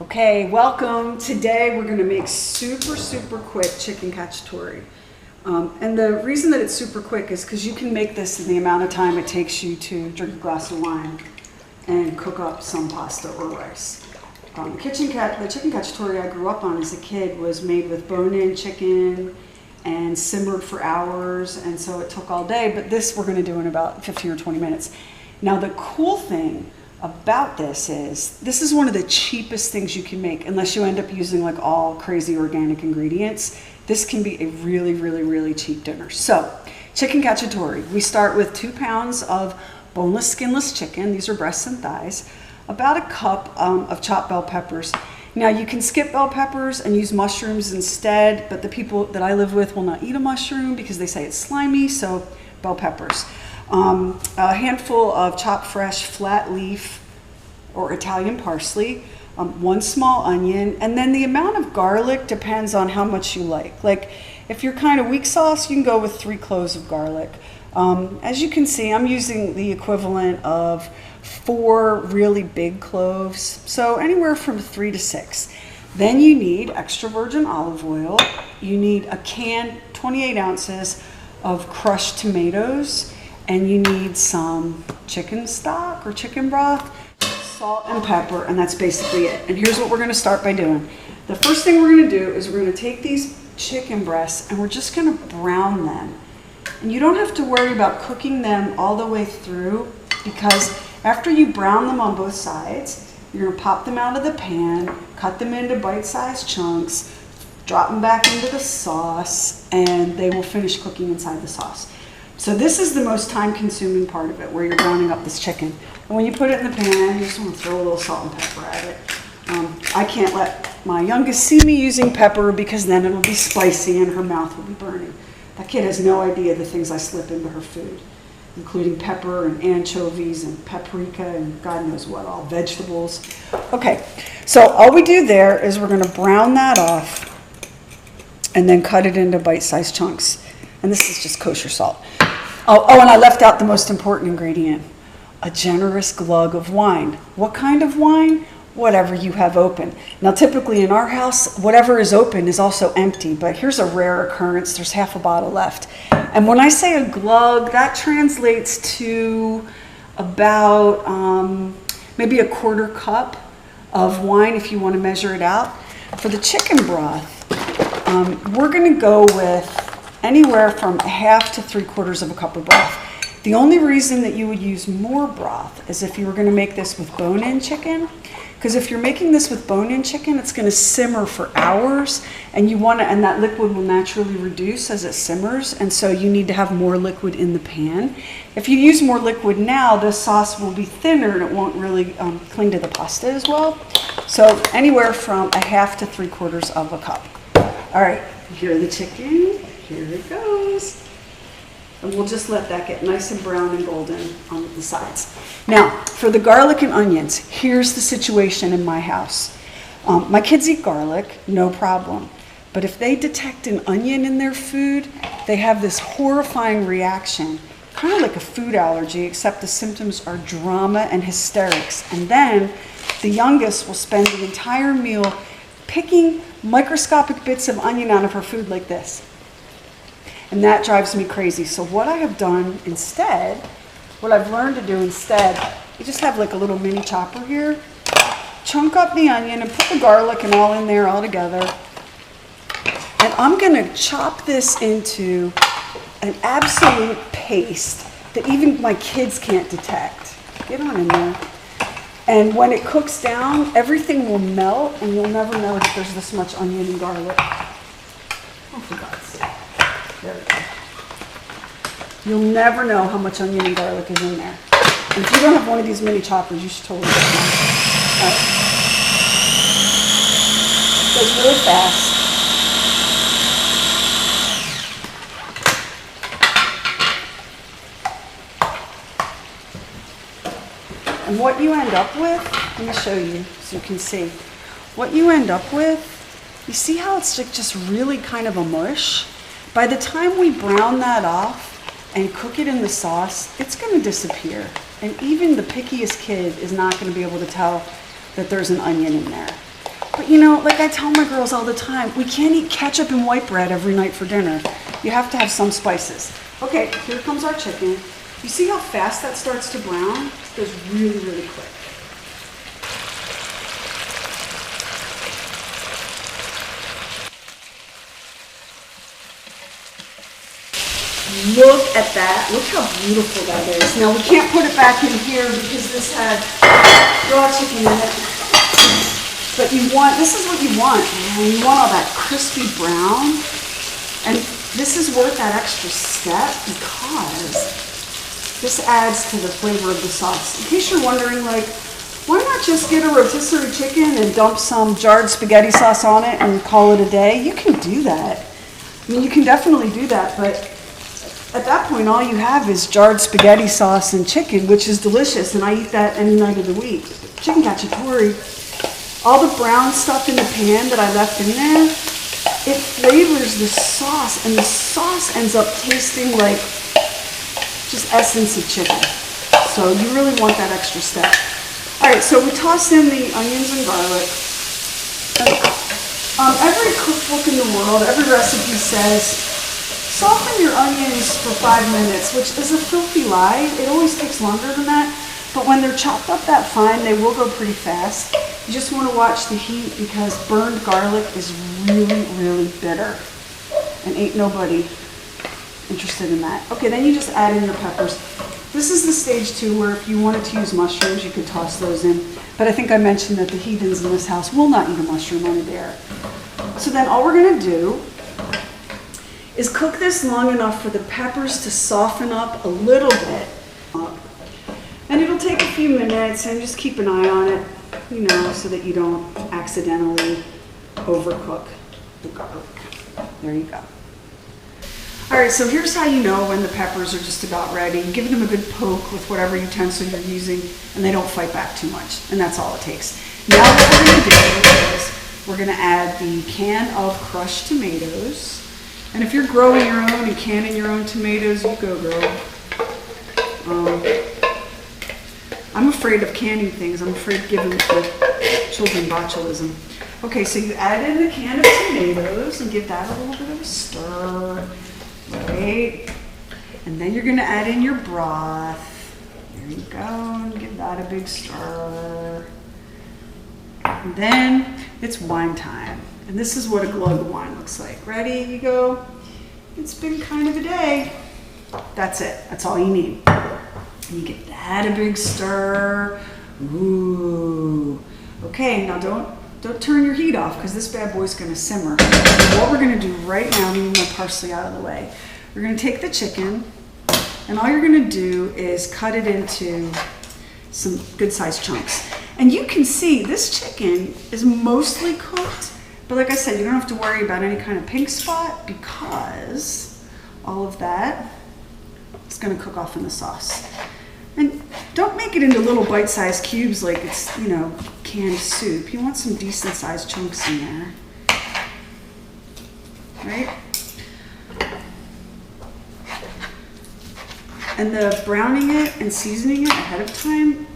Okay, welcome. Today we're going to make super quick chicken cacciatore. And the reason that it's super quick is because you can make this in the amount of time it takes you to drink a glass of wine and cook up some pasta or rice. The chicken cacciatore I grew up on as a kid was made with bone-in chicken and simmered for hours, and so it took all day, but this we're going to do in about 15 or 20 minutes. Now the cool thing about this is one of the cheapest things you can make, unless you end up using like all crazy organic ingredients. This can be a really cheap dinner. So chicken cacciatore, we start with 2 pounds of boneless, skinless chicken. These are breasts and thighs. About a cup of chopped bell peppers. Now you can skip bell peppers and use mushrooms instead, but the people that I live with will not eat a mushroom because they say it's slimy, so bell peppers. A handful of chopped fresh flat leaf or Italian parsley, 1 small onion, and then the amount of garlic depends on how much you like. Like if you're kind of weak sauce, you can go with 3 cloves of garlic. As you can see, I'm using the equivalent of 4 really big cloves, so anywhere from 3 to 6. Then you need extra virgin olive oil. You need a can, 28 ounces of crushed tomatoes, and you need some chicken stock or chicken broth, salt and pepper, and that's basically it. And here's what we're going to start by doing. The first thing we're going to do is we're going to take these chicken breasts and we're just going to brown them. And you don't have to worry about cooking them all the way through, because after you brown them on both sides, you're going to pop them out of the pan, cut them into bite-sized chunks, drop them back into the sauce, and they will finish cooking inside the sauce. So this is the most time-consuming part of it, where you're browning up this chicken. And when you put it in the pan, you just want to throw a little salt and pepper at it. I can't let my youngest see me using pepper because then it'll be spicy and her mouth will be burning. That kid has no idea the things I slip into her food, including pepper and anchovies and paprika and God knows what, all vegetables. Okay, so all we do there is we're going to brown that off and then cut it into bite-sized chunks. And this is just kosher salt. Oh, and I left out the most important ingredient, a generous glug of wine. What kind of wine? Whatever you have open. Now, typically in our house, whatever is open is also empty, but here's a rare occurrence. There's half a bottle left. And when I say a glug, that translates to about maybe a 1/4 cup of wine if you want to measure it out. For the chicken broth, we're going to go with anywhere from 1/2 to 3/4 of a cup of broth. The only reason that you would use more broth is if you were going to make this with bone-in chicken, because if you're making this with bone-in chicken, it's going to simmer for hours, and and that liquid will naturally reduce as it simmers, and so you need to have more liquid in the pan. If you use more liquid now, the sauce will be thinner and it won't really cling to the pasta as well. So anywhere from 1/2 to 3/4 of a cup. All right, here's the chicken. Here it goes. And we'll just let that get nice and brown and golden on the sides. Now, for the garlic and onions, here's the situation in my house. My kids eat garlic, no problem. But if they detect an onion in their food, they have this horrifying reaction, kind of like a food allergy, except the symptoms are drama and hysterics. And then the youngest will spend the entire meal picking microscopic bits of onion out of her food like this. And that drives me crazy. So what I have done instead, what I've learned to do instead, you just have like a little mini chopper here, chunk up the onion and put the garlic and all in there all together. And I'm going to chop this into an absolute paste that even my kids can't detect. Get on in there. And when it cooks down, everything will melt and you'll never know that there's this much onion and garlic. Oh, for God's sake. There we go. You'll never know how much onion and garlic is in there. And if you don't have one of these mini choppers, you should totally get one. All right. It goes really fast. And what you end up with, let me show you so you can see. What you end up with, you see how it's just really kind of a mush? By the time we brown that off and cook it in the sauce, it's going to disappear. And even the pickiest kid is not going to be able to tell that there's an onion in there. But you know, like I tell my girls all the time, we can't eat ketchup and white bread every night for dinner. You have to have some spices. Okay, here comes our chicken. You see how fast that starts to brown? It goes really, really quick. Look at that. Look how beautiful that is. Now we can't put it back in here because this had raw chicken in it. But this is what you want, man. You want all that crispy brown. And this is worth that extra step because this adds to the flavor of the sauce. In case you're wondering, like, why not just get a rotisserie chicken and dump some jarred spaghetti sauce on it and call it a day? You can do that. I mean, you can definitely do that, but at that point, all you have is jarred spaghetti sauce and chicken, which is delicious, and I eat that any night of the week. Chicken cacciatore, all the brown stuff in the pan that I left in there, it flavors the sauce, and the sauce ends up tasting like just essence of chicken. So you really want that extra step. All right, so we toss in the onions and garlic. Every cookbook in the world, every recipe says, soften your onions for 5 minutes, which is a filthy lie. It always takes longer than that. But when they're chopped up that fine, they will go pretty fast. You just want to watch the heat because burned garlic is really, really bitter. And ain't nobody interested in that. Okay, then you just add in your peppers. This is the stage 2 where if you wanted to use mushrooms, you could toss those in. But I think I mentioned that the heathens in this house will not eat a mushroom on a dare. So then all we're going to do is cook this long enough for the peppers to soften up a little bit. And it'll take a few minutes, and just keep an eye on it, you know, so that you don't accidentally overcook the garlic. There you go. All right, so here's how you know when the peppers are just about ready. Give them a good poke with whatever utensil you're using, and they don't fight back too much, and that's all it takes. Now what we're gonna do is we're gonna add the can of crushed tomatoes. And if you're growing your own and canning your own tomatoes, you go, girl. I'm afraid of canning things. I'm afraid of giving the children botulism. Okay, so you add in the can of tomatoes and give that a little bit of a stir. Right? And then you're going to add in your broth. There you go. And give that a big stir. And then it's wine time. And this is what a glug of wine looks like. Ready? You go. It's been kind of a day. That's it. That's all you need. And you give that a big stir. Ooh. Okay, now don't turn your heat off because this bad boy's going to simmer. What we're going to do right now, I'm moving my parsley out of the way. We're going to take the chicken, and all you're going to do is cut it into some good-sized chunks. And you can see this chicken is mostly cooked, but like I said, you don't have to worry about any kind of pink spot because all of that is going to cook off in the sauce. And don't make it into little bite-sized cubes like it's, you know, canned soup. You want some decent-sized chunks in there, right? And the browning it and seasoning it ahead of time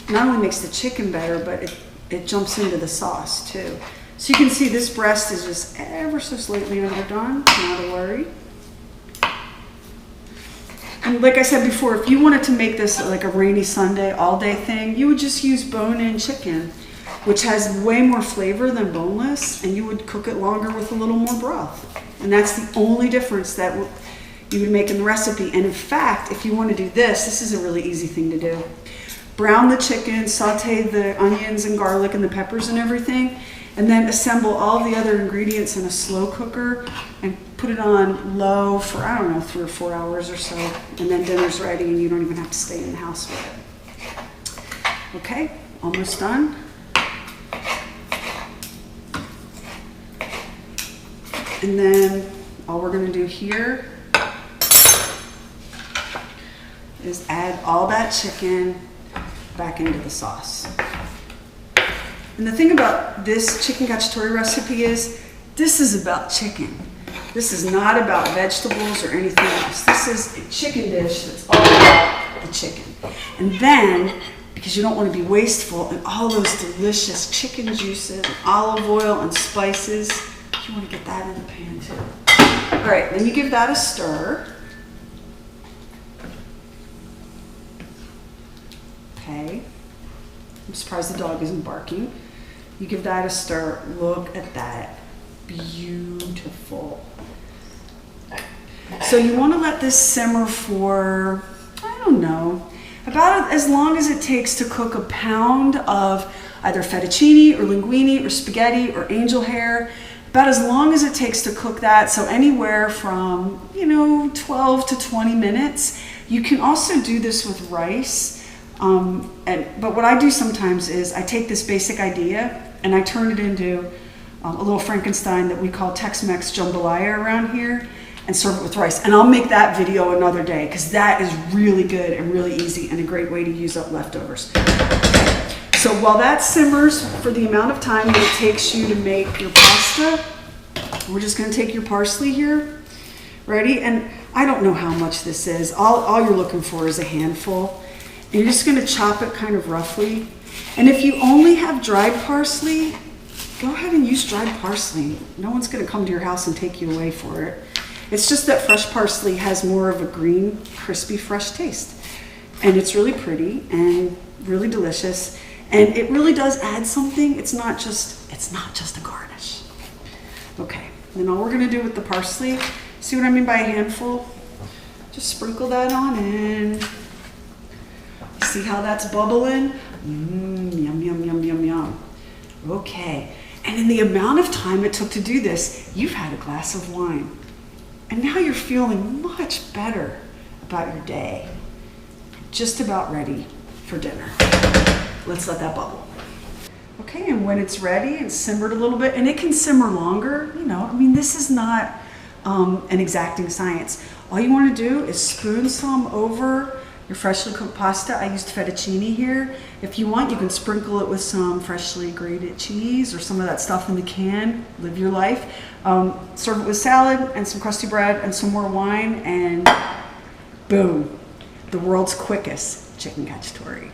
not only makes the chicken better, but it jumps into the sauce too. So you can see this breast is just ever so slightly underdone, not a worry. And like I said before, if you wanted to make this like a rainy Sunday all day thing, you would just use bone-in chicken, which has way more flavor than boneless, and you would cook it longer with a little more broth. And that's the only difference that you would make in the recipe. And in fact, if you want to do this, this is a really easy thing to do. Brown the chicken, saute the onions and garlic and the peppers and everything, and then assemble all the other ingredients in a slow cooker and put it on low for, I don't know, 3 or 4 hours or so, and then dinner's ready and you don't even have to stay in the house with it. Okay, almost done. And then all we're gonna do here is add all that chicken back into the sauce. And the thing about this chicken cacciatore recipe is this is about chicken. This is not about vegetables or anything else. This is a chicken dish that's all about the chicken. And then because you don't want to be wasteful, and all those delicious chicken juices and olive oil and spices. You want to get that in the pan too. All right, then you give that a stir. Okay. I'm surprised the dog isn't barking. You give that a stir. Look at that. Beautiful. So you want to let this simmer for, I don't know, about as long as it takes to cook a pound of either fettuccine or linguine or spaghetti or angel hair. About as long as it takes to cook that. So anywhere from, 12 to 20 minutes. You can also do this with rice. But what I do sometimes is I take this basic idea and I turn it into a little Frankenstein that we call Tex-Mex jambalaya around here, and serve it with rice. And I'll make that video another day because that is really good and really easy and a great way to use up leftovers. So while that simmers for the amount of time that it takes you to make your pasta, we're just going to take your parsley here. Ready? And I don't know how much this is. All you're looking for is a handful. And you're just going to chop it kind of roughly. And if you only have dried parsley, go ahead and use dried parsley. No one's going to come to your house and take you away for it. It's just that fresh parsley has more of a green, crispy, fresh taste. And it's really pretty and really delicious. And it really does add something. It's not just a garnish. Okay, then all we're going to do with the parsley, see what I mean by a handful? Just sprinkle that on in. See how that's bubbling? Yum, yum, yum, yum, yum. Okay, and in the amount of time it took to do this, you've had a glass of wine. And now you're feeling much better about your day. Just about ready for dinner. Let's let that bubble. Okay, and when it's ready and simmered a little bit, and it can simmer longer, this is not an exacting science. All you want to do is spoon some over your freshly cooked pasta. I used fettuccine here. If you want, you can sprinkle it with some freshly grated cheese or some of that stuff in the can. Live your life. Serve it with salad and some crusty bread and some more wine, and boom, the world's quickest chicken cacciatore.